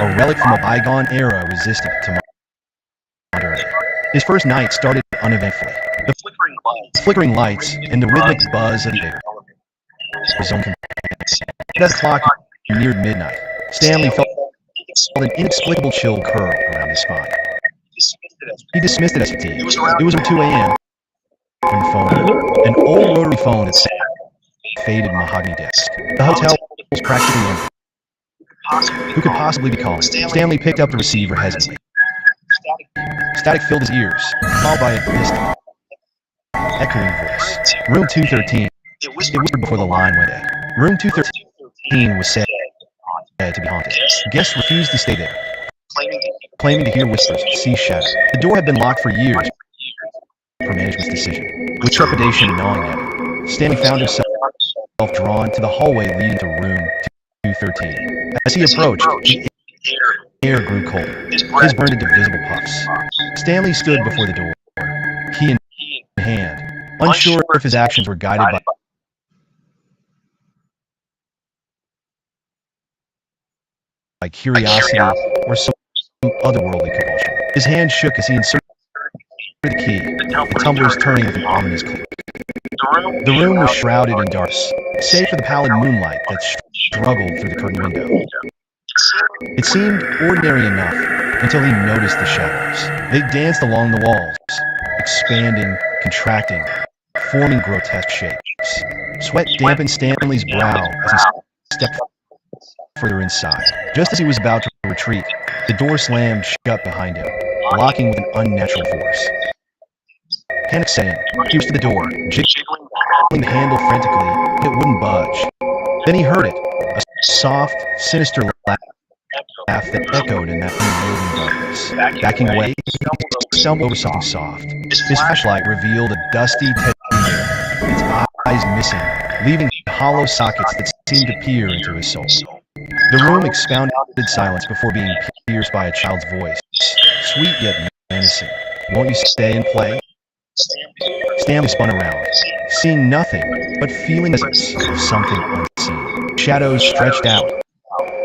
a relic from a bygone era resistant to modernity. His first night started uneventfully. The flickering lights and the rhythmic buzz of the air. His own companion. As the clock neared midnight, Stanley felt an inexplicable chill curl around his spine. He dismissed it as fatigue. It was around 2 a.m. when the phone, an old rotary phone that sat on a faded mahogany desk. The hotel was practically empty. Who could possibly be calling? Stanley picked up the receiver hesitantly. Static filled his ears, followed by a distant, echoing voice. Room 213. It whispered before the line went dead. Room 213 was said to be haunted. Guests refused to stay there, claiming to hear whispers, see shadows. The door had been locked for years per management's decision. With trepidation gnawing at him, Stanley found himself drawn to the hallway leading to room 213. As he approached, the air grew colder. His burned into visible puffs. Stanley stood before the door, key in hand, unsure if his actions were guided by curiosity or some otherworldly compulsion. His hand shook as he inserted the key, the tumblers turning with an ominous click. The room was shrouded in darkness, save for the pallid moonlight that struggled through the curtained window. It seemed ordinary enough until he noticed the shadows. They danced along the walls, expanding, contracting, forming grotesque shapes. Sweat dampened Stanley's brow as he stepped further inside. Just as he was about to retreat, the door slammed shut behind him, locking with an unnatural force. Panic set in. He reached to the door, jiggling the handle frantically, but it wouldn't budge. Then he heard it, a soft, sinister laugh that echoed in that unnerving darkness. Backing away, he stumbled over something soft. His flashlight revealed a dusty teddy bear, its eyes missing, leaving hollow sockets that seemed to peer into his soul. The room expounded silence before being pierced by a child's voice, sweet yet menacing. Won't you stay and play? Stanley spun around, seeing nothing, but feeling the presence of something unseen. Shadows stretched out,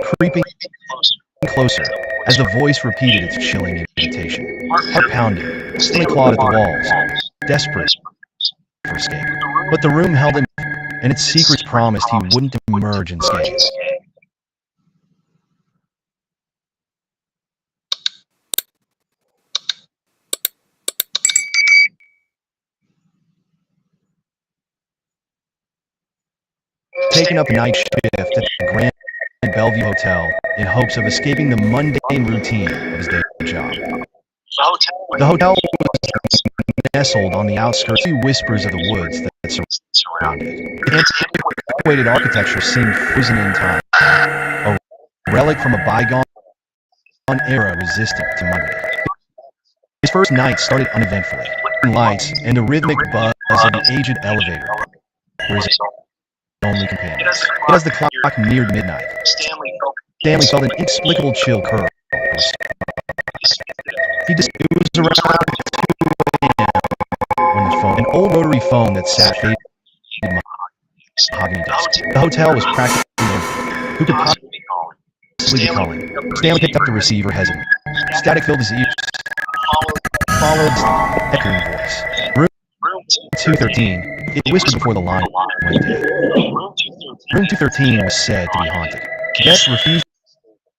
creeping closer, as the voice repeated its chilling invitation. Heart pounding, Stanley clawed at the walls, desperate for escape. But the room held him, and its secrets promised he wouldn't emerge unscathed. Taking up a night shift at the Grand Bellevue Hotel in hopes of escaping the mundane routine of his day job. The hotel was nestled on the outskirts of whispers of the woods that surrounded it. Its antiquated architecture seemed frozen in time, a relic from a bygone era resistant to modernity. His first night started uneventfully. Lights and the rhythmic buzz of the aged elevator were his only companion. As the clock neared midnight, Stanley felt an inexplicable chill curl. It was around 2 a.m. when the phone, an old rotary phone that sat faded mahogany desk. The hotel was practically empty. Who could possibly be calling? Stanley picked up the receiver hesitantly. Static filled his ears, followed the echoing voice. Room 213. It whispered before the line went dead. Room 213 was said to be haunted. Guests refused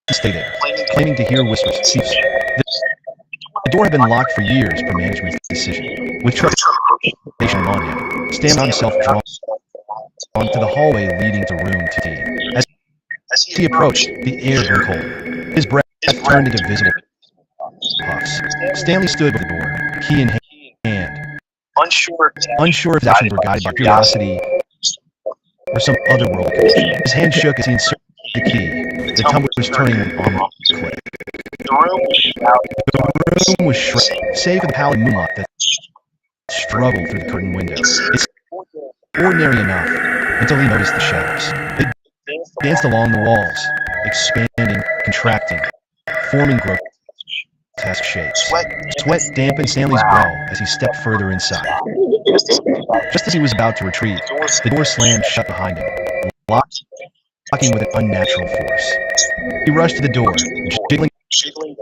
to stay there, claiming to hear whispers. The door had been locked for years per management's decision. With trepidation on him, Stanley found himself drawn to the hallway leading to room 213. As he approached, the air grew colder. His breath turned into visible puffs. Stanley stood by the door, key in hand, unsure if his actions were guided by curiosity or some otherworldly compulsion. His hand shook as he inserted the key, the tumbler was turning with an ominous click. The room was shrouded, save for the pallid moonlight that struggled through the curtained window. It seemed ordinary enough until he noticed the shadows. They danced along the walls, expanding, contracting, forming grotesque shapes. Sweat dampened Stanley's brow as he stepped further inside. Just as he was about to retreat, the door slammed shut behind him, shocking with an unnatural force. He rushed to the door, jiggling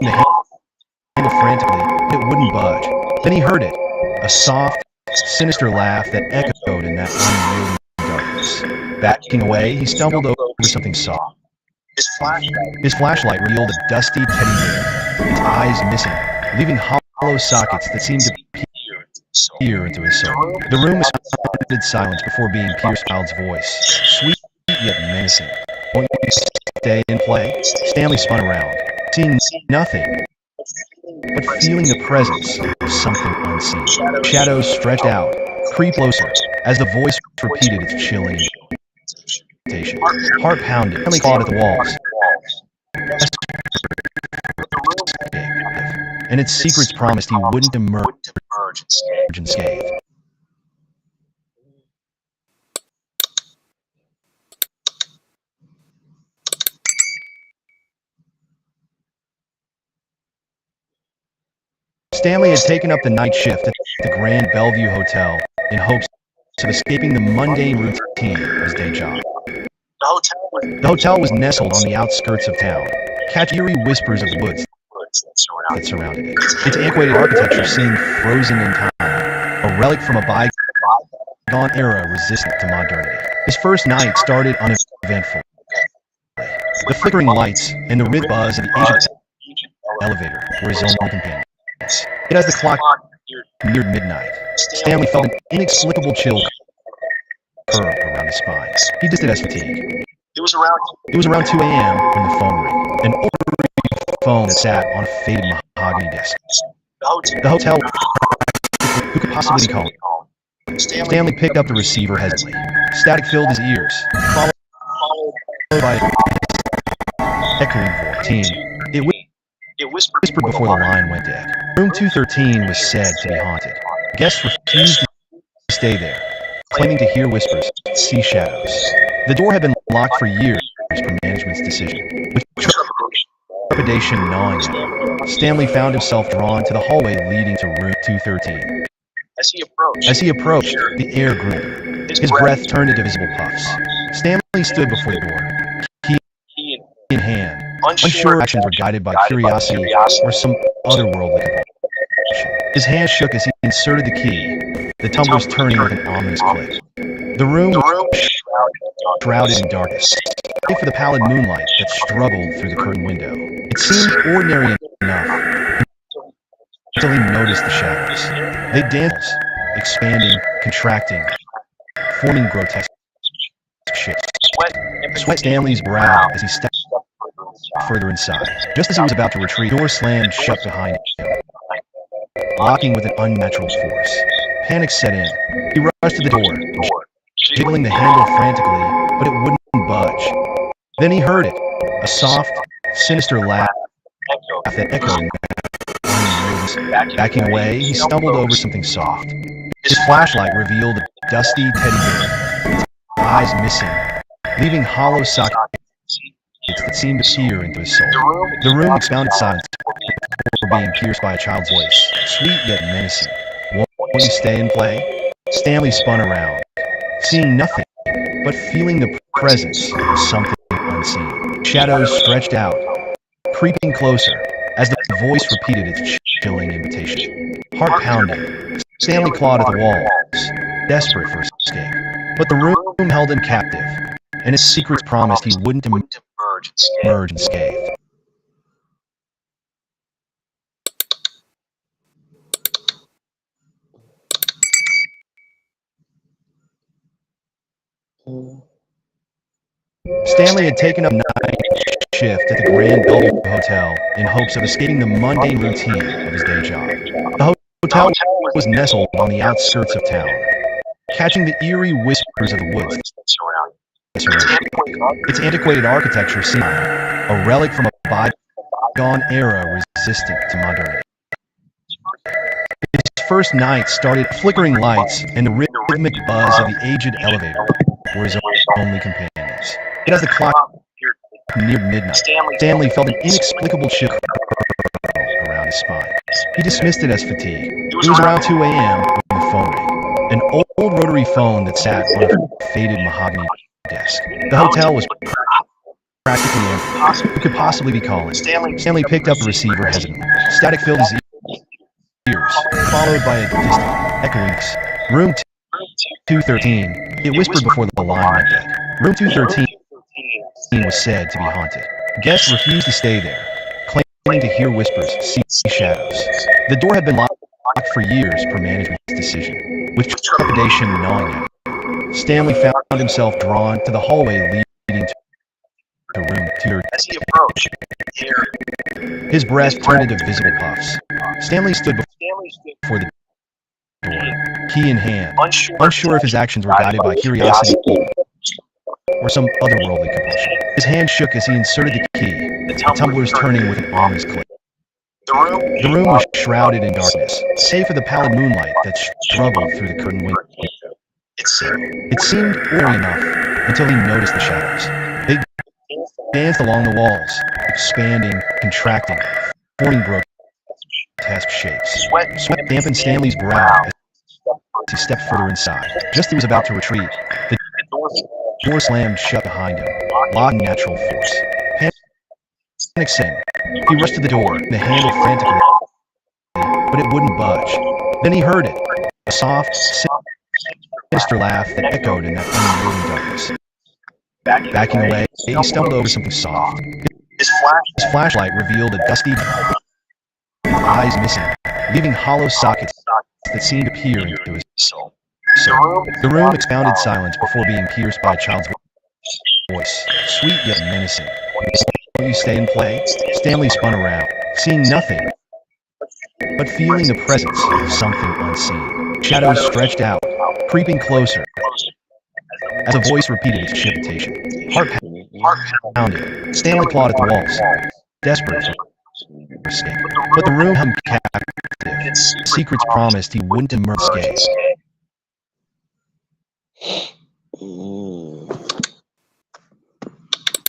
the handle frantically, but it wouldn't budge. Then he heard it, a soft, sinister laugh that echoed in that unyielding darkness. Backing away, he stumbled over something soft. His flashlight revealed a dusty teddy bear, its eyes missing, leaving hollow sockets that seemed to peer into his soul. The room was in silence before being pierced by a child's voice, sweet yet menacing. "Won't you stay and play?" Stanley spun around, seeing nothing, but feeling the presence of something unseen. Shadows stretched out, creeped closer, as the voice repeated its chilling invitation. Heart pounded, Stanley clawed at the walls, and its secrets promised he wouldn't emerge unscathed. Stanley had taken up the night shift at the Grand Bellevue Hotel in hopes of escaping the mundane routine of his day job. The hotel was nestled on the outskirts of town, catching eerie whispers of the woods that surrounded it. Its antiquated architecture seemed frozen in time, a relic from a bygone era resistant to modernity. His first night started uneventfully. The flickering lights and the rhythmic buzz of the ancient elevator were his only companions. Yet as the clock neared midnight, Stanley felt an inexplicable chill curl around his spine. He dismissed it as fatigue. It was around 2 a.m. when the phone rang, an old phone that sat on a faded mahogany desk. The hotel, who could possibly be calling? Stanley picked up the receiver hesitantly. Static filled his ears, followed by an echoing voice. It whispered before the line went dead. Room 213 was said to be haunted. Guests refused to stay there, claiming to hear whispers, see shadows. The door had been locked for years per management's decision. With trepidation gnawing at him, Stanley found himself drawn to the hallway leading to room 213. As he approached, the air grew. His breath turned into visible puffs. Stanley stood before the door, key in hand, unsure actions were guided by curiosity or some otherworldly compulsion. His hand shook as he inserted the key, the tumblers turning with an ominous click. The room was shrouded in darkness, save for the pallid moonlight that struggled through the curtain window. It seemed ordinary enough until he noticed the shadows. They danced, expanding, contracting, forming grotesque shapes. Sweat Stanley's brow as he stepped further inside. Just as he was about to retreat, the door slammed shut behind him, locking with an unnatural force. Panic set in. He rushed to the door, jiggling the handle frantically, but it wouldn't budge. Then he heard it, a soft, sinister laugh that echoed in the Backing away, he stumbled over something soft. His flashlight revealed a dusty teddy bear, its eyes missing, leaving hollow sockets that seemed to peer into his soul. The room expounded silence before being pierced by a child's voice, sweet yet menacing. "Won't you stay and play?" Stanley spun around, seeing nothing, but feeling the presence of something unseen. Shadows stretched out, creeping closer, as the voice repeated its chilling invitation. Heart pounding, Stanley clawed at the walls, desperate for escape. But the room held him captive, and its secrets promised he wouldn't emerge unscathed. Stanley had taken up night shift at the Grand Bellevue Hotel in hopes of escaping the mundane routine of his day job. The hotel was nestled on the outskirts of town, catching the eerie whispers of the woods that surrounded it. Its antiquated architecture seemed a relic from a bygone era resistant to modernity. His first night started flickering lights, and the rhythmic buzz of the aged elevator were his only companions. And as the clock neared midnight, Stanley felt an inexplicable chill around his spine. He dismissed it as fatigue. It was around 2 a.m. when the phone rang, an old rotary phone that sat on a faded mahogany desk. The hotel was practically empty. Who could possibly be calling? Stanley picked up the receiver hesitantly. Static filled his ears, followed by a distant, echoing room 213. It whispered before the line went dead. Room 213 was said to be haunted. Guests refused to stay there, claiming to hear whispers, see shadows. The door had been locked for years per management's decision. With trepidation gnawing at him, Stanley found himself drawn to the hallway leading to room 213. As he approached, his breast turned into visible puffs. Stanley stood before the door, key in hand, unsure if his actions were guided by curiosity or some otherworldly compulsion. His hand shook as he inserted the key, the tumblers turning with an ominous click. The room was shrouded in darkness, save for the pallid moonlight that struggled through the curtain window. It seemed eerie enough until he noticed the shadows. They danced along the walls, expanding, contracting, forming grotesque shapes. Sweat dampened Stanley's brow as he stepped further inside. Just as he was about to retreat, the door slammed shut behind him, locking natural force. Panic set in. He rushed to the door, the handle frantically, but it wouldn't budge. Then he heard it, a soft, sinister laugh that echoed in that unyielding darkness. Backing away, he stumbled over something soft. His flashlight revealed a dusty, eyes missing, leaving hollow sockets that seemed to peer into his soul. The room expounded silence before being pierced by a child's voice, sweet yet menacing. Will you stay and play? Stanley spun around, seeing nothing, but feeling the presence of something unseen. Shadows stretched out, creeping closer, as a voice repeated its invitation. Heart pounding. Stanley clawed at the walls, desperate for escape. But the room hung captive. Secrets promised he wouldn't emerge unscathed.